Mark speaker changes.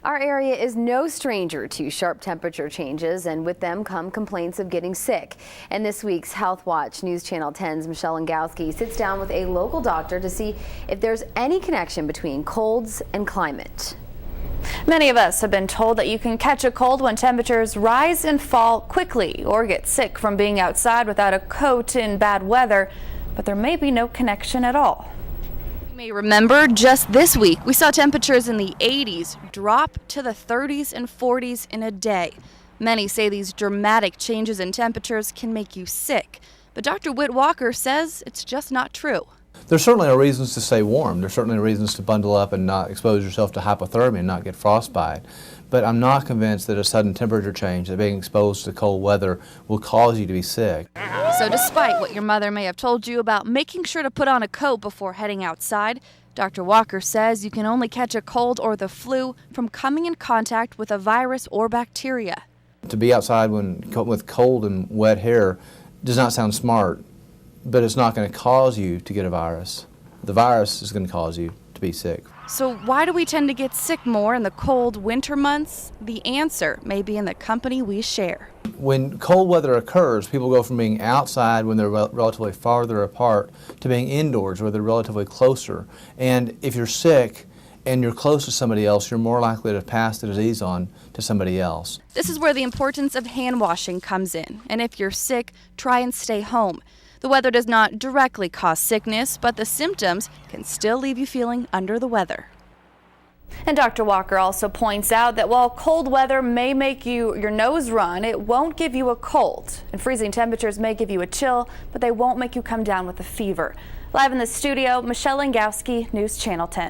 Speaker 1: Our area is no stranger to sharp temperature changes, and with them come complaints of getting sick. And this week's Health Watch, News Channel 10's Michelle Langowski sits down with a local doctor to see if there's any connection between colds and climate.
Speaker 2: Many of us have been told that you can catch a cold when temperatures rise and fall quickly, or get sick from being outside without a coat in bad weather, but there may be no connection at all. You may remember just this week we saw temperatures in the 80s drop to the 30s and 40s in a day. Many say these dramatic changes in temperatures can make you sick, but Dr. Whit Walker says it's just not true.
Speaker 3: There certainly are reasons to stay warm. There's certainly reasons to bundle up and not expose yourself to hypothermia and not get frostbite. But I'm not convinced that a sudden temperature change, that being exposed to cold weather, will cause you to be sick.
Speaker 2: So despite what your mother may have told you about making sure to put on a coat before heading outside, Dr. Walker says you can only catch a cold or the flu from coming in contact with a virus or bacteria.
Speaker 3: To be outside with cold and wet hair does not sound smart, but it's not going to cause you to get a virus. The virus is going to cause you to be sick.
Speaker 2: So why do we tend to get sick more in the cold winter months? The answer may be in the company we share.
Speaker 3: When cold weather occurs, people go from being outside when they're relatively farther apart to being indoors where they're relatively closer. And if you're sick and you're close to somebody else, you're more likely to pass the disease on to somebody else.
Speaker 2: This is where the importance of hand washing comes in. And if you're sick, try and stay home. The weather does not directly cause sickness, but the symptoms can still leave you feeling under the weather. And Dr. Walker also points out that while cold weather may make your nose run, it won't give you a cold. And freezing temperatures may give you a chill, but they won't make you come down with a fever. Live in the studio, Michelle Langowski, News Channel 10.